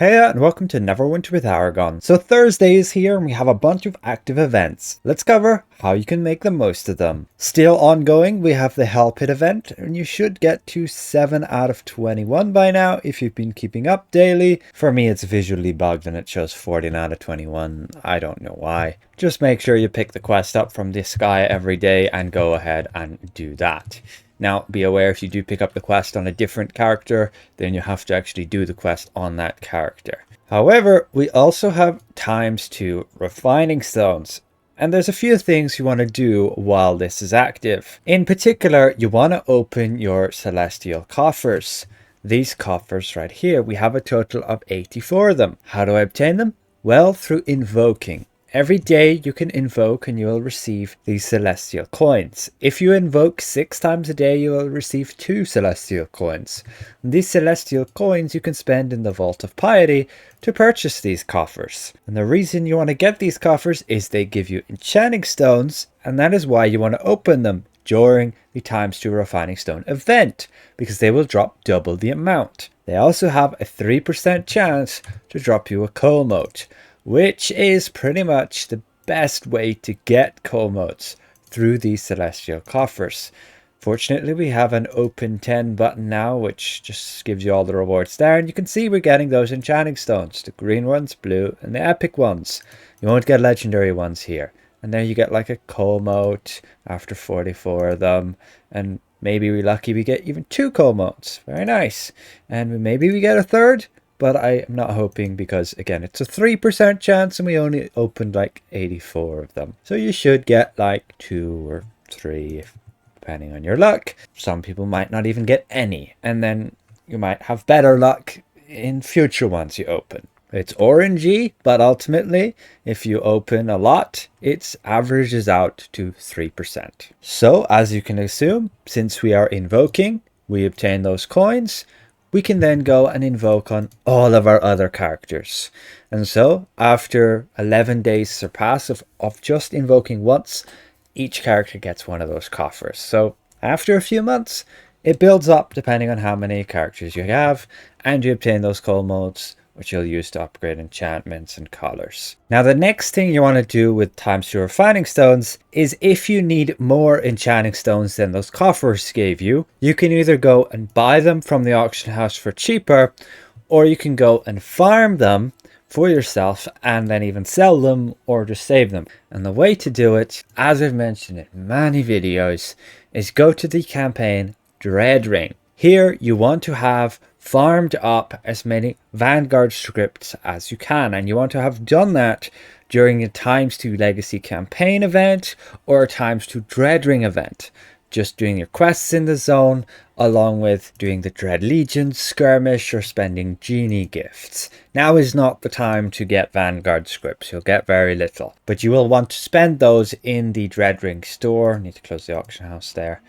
Hey and welcome to Neverwinter with Aragon. So Thursday is here and we have a bunch of active events. Let's cover how you can make the most of them. Still ongoing, we have the Hell Pit event and you should get to 7 out of 21 by now if you've been keeping up daily. For me it's visually bugged and it shows 14 out of 21. I don't know why. Just make sure you pick the quest up from this guy every day and go ahead and do that. Now, be aware if you do pick up the quest on a different character, then you have to actually do the quest on that character. However, we also have ×2 refining stones. And there's a few things you want to do while this is active. In particular, you want to open your celestial coffers. These coffers right here, we have a total of 84 of them. How do I obtain them? Well, through invoking. Every day you can invoke and you will receive these celestial coins. If you invoke 6 times a day, you will receive 2 celestial coins. And these celestial coins you can spend in the Vault of Piety to purchase these coffers. And the reason you want to get these coffers is they give you enchanting stones, and that is why you want to open them during the ×2 refining stone event, because they will drop double the amount. They also have a 3% chance to drop you a coal mote, which is pretty much the best way to get coal motes through these celestial coffers. Fortunately, we have an open 10 button now, which just gives you all the rewards there. And you can see we're getting those enchanting stones, the green ones, blue, and the epic ones. You won't get legendary ones here. And then you get like a coal mote after 44 of them. And maybe we're lucky we get even 2 coal motes. Very nice. And maybe we get a third. But I am not hoping because, again, it's a 3% chance and we only opened like 84 of them. So you should get like 2 or 3, depending on your luck. Some people might not even get any. And then you might have better luck in future ones you open. It's orangey, but ultimately, if you open a lot, it averages out to 3%. So, as you can assume, since we are invoking, we obtain those coins. We can then go and invoke on all of our other characters. And so after 11 days surpass of just invoking once, each character gets one of those coffers. So after a few months, it builds up depending on how many characters you have, and you obtain those coal motes, which you'll use to upgrade enchantments and colors. Now the next thing you want to do with ×2 refining stones is if you need more enchanting stones than those coffers gave you, you can either go and buy them from the auction house for cheaper, or you can go and farm them for yourself and then even sell them or just save them. And the way to do it, as I've mentioned in many videos, is go to the campaign Dread Ring. Here you want to have farmed up as many Vanguard scripts as you can, and you want to have done that during a ×2 Legacy campaign event or a ×2 Dread Ring event. Just doing your quests in the zone, along with doing the Dread Legion skirmish or spending genie gifts. Now is not the time to get Vanguard scripts, you'll get very little. But you will want to spend those in the Dread Ring store. Need to close the auction house there.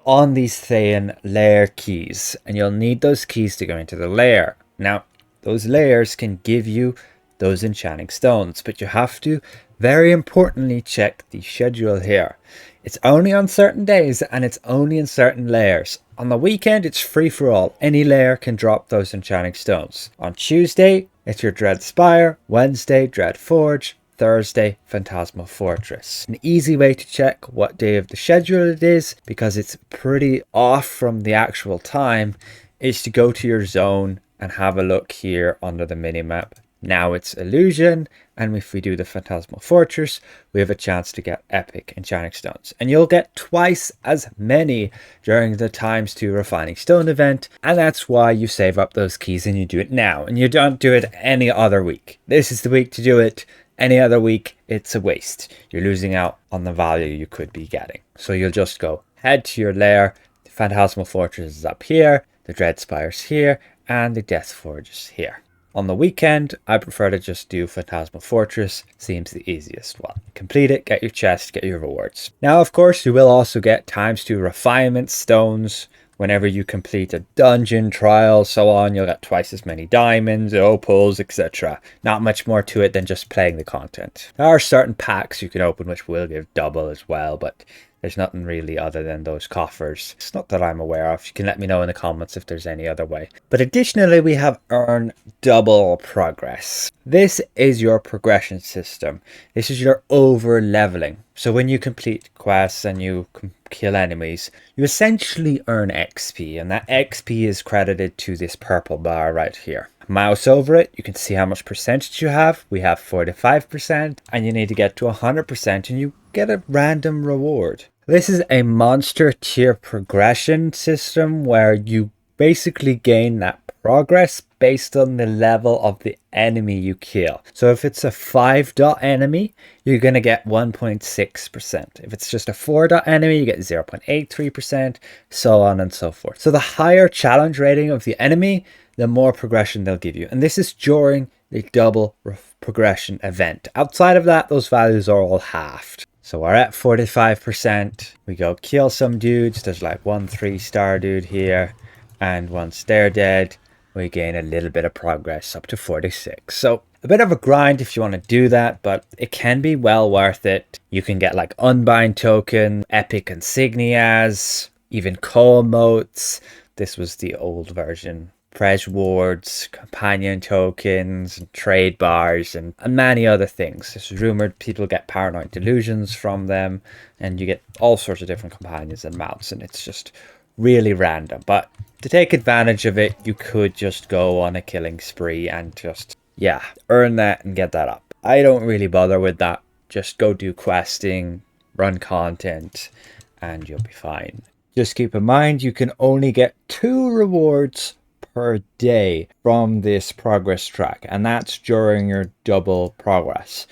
On these Thayan lair keys, and you'll need those keys to go into the lair. Now, those lairs can give you those enchanting stones, but you have to, very importantly, check the schedule here. It's only on certain days, and it's only in certain lairs. On the weekend, it's free for all. Any lair can drop those enchanting stones. On Tuesday, it's your Dread Spire. Wednesday, Dread Forge. Thursday, Phantasmal Fortress. An easy way to check what day of the schedule it is, because it's pretty off from the actual time, is to go to your zone and have a look here under the minimap. Now it's Illusion, and if we do the Phantasmal Fortress, we have a chance to get epic enchanting stones. And you'll get twice as many during the ×2 refining stone event, and that's why you save up those keys and you do it now, and you don't do it any other week. This is the week to do it. Any other week, it's a waste. You're losing out on the value you could be getting. So you'll just go head to your lair. The Phantasmal Fortress is up here, the Dread Spire's here, and the Death Forge is here. On the weekend, I prefer to just do Phantasmal Fortress. Seems the easiest one. Complete it, get your chest, get your rewards. Now, of course, you will also get ×2 refinement stones. Whenever you complete a dungeon, trial, so on, you'll get twice as many diamonds, opals, etc. Not much more to it than just playing the content. There are certain packs you can open which will give double as well, but There's nothing really other than those coffers. It's not that I'm aware of. You can let me know in the comments if there's any other way. But additionally, we have earn double progress. This is your progression system. This is your over leveling. So when you complete quests and you kill enemies, you essentially earn XP, and that XP is credited to this purple bar right here. Mouse over it, you can see how much percentage you have. We have 45%, and you need to get to 100% and you get a random reward. This is a monster tier progression system where you basically gain that progress based on the level of the enemy you kill. So if it's a 5-dot enemy, you're going to get 1.6%. If it's just a 4-dot enemy, you get 0.83%, so on and so forth. So the higher challenge rating of the enemy, the more progression they'll give you. And this is during the double progression event. Outside of that, those values are all halved. So we're at 45%. We go kill some dudes. There's like one 3-star dude here. And once they're dead, we gain a little bit of progress up to 46. So a bit of a grind if you want to do that, but it can be well worth it. You can get like unbind token, epic insignias, even coal motes. This was the old version. Pres wards, companion tokens, and trade bars, and many other things. It's rumored people get paranoid delusions from them, and you get all sorts of different companions and mounts, and it's just really random. But to take advantage of it, you could just go on a killing spree and just, yeah, earn that and get that up. I don't really bother with that. Just go do questing, run content, and you'll be fine. Just keep in mind, you can only get 2 rewards per day from this progress track, and that's during your double progress.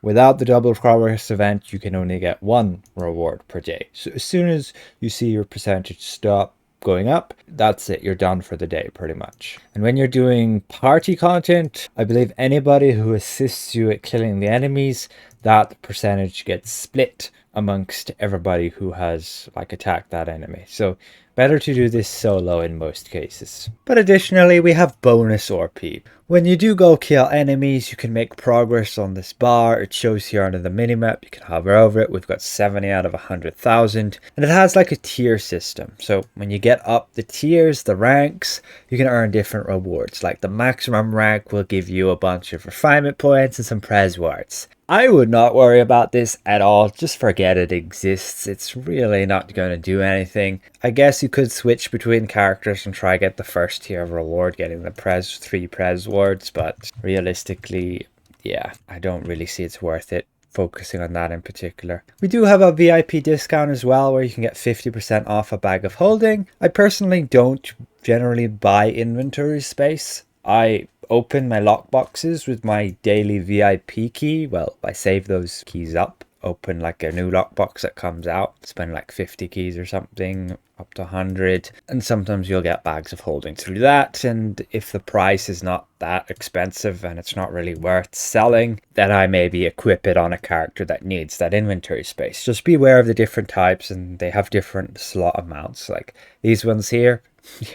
Without the double progress event, you can only get 1 reward per day. So as soon as you see your percentage stop going up, that's it, you're done for the day pretty much. And when you're doing party content, I believe anybody who assists you at killing the enemies, that percentage gets split amongst everybody who has like attacked that enemy. So better to do this solo in most cases. But additionally, we have bonus RP. When you do go kill enemies, you can make progress on this bar. It shows here under the minimap. You can hover over it. We've got 70 out of 100,000. And it has like a tier system. So when you get up the tiers, the ranks, you can earn different rewards. Like the maximum rank will give you a bunch of refinement points and some pres wards. I would not worry about this at all. Just forget it exists. It's really not going to do anything. I guess you could switch between characters and try get the first tier of reward, getting the 3 pres wards, but realistically, yeah, I don't really see it's worth it focusing on that in particular. We do have a VIP discount as well, where you can get 50% off a bag of holding. I personally don't generally buy inventory space. I open my lockboxes with my daily VIP key. Well, I save those keys up, open like a new lockbox that comes out, spend like 50 keys or something, up to 100, and sometimes you'll get bags of holding through that. And if the price is not that expensive and it's not really worth selling, then I maybe equip it on a character that needs that inventory space. Just be aware of the different types, and they have different slot amounts. Like these ones here,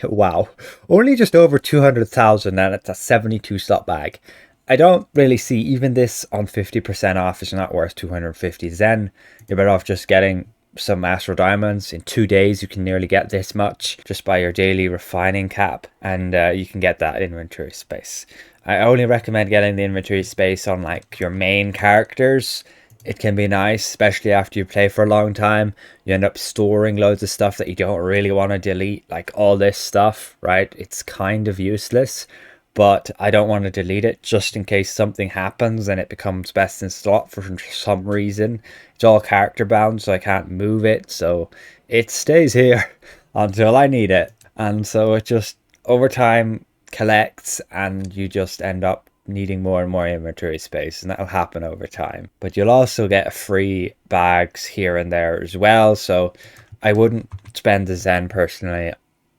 wow, only just over 200,000, and it's a 72 slot bag. I don't really see even this on 50% off is not worth 250 Zen. You're better off just getting some Astral Diamonds. In 2 days you can nearly get this much just by your daily refining cap, and you can get that inventory space. I only recommend getting the inventory space on like your main characters. It can be nice, especially after you play for a long time. You end up storing loads of stuff that you don't really want to delete, like all this stuff, right? It's kind of useless, but I don't want to delete it just in case something happens and it becomes best in slot for some reason. It's all character bound, so I can't move it, so it stays here until I need it. And so it just over time collects, and you just end up needing more and more inventory space, and that'll happen over time. But you'll also get free bags here and there as well, so I wouldn't spend the Zen personally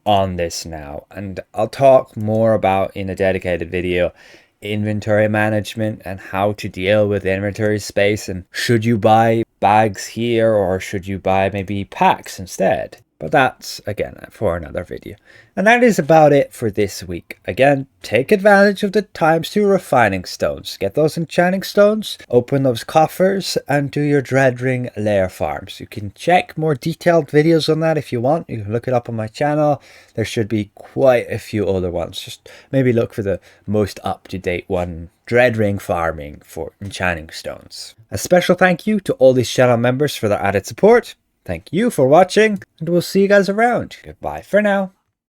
on this now. And I'll talk more about in a dedicated video inventory management and how to deal with inventory space, and should you buy bags here or should you buy maybe packs instead. But that's, again, for another video. And that is about it for this week. Again, take advantage of the times to refining stones. Get those enchanting stones, open those coffers, and do your dread ring lair farms. You can check more detailed videos on that if you want. You can look it up on my channel. There should be quite a few other ones. Just maybe look for the most up-to-date one. Dread ring farming for enchanting stones. A special thank you to all these channel members for their added support. Thank you for watching, and we'll see you guys around. Goodbye for now.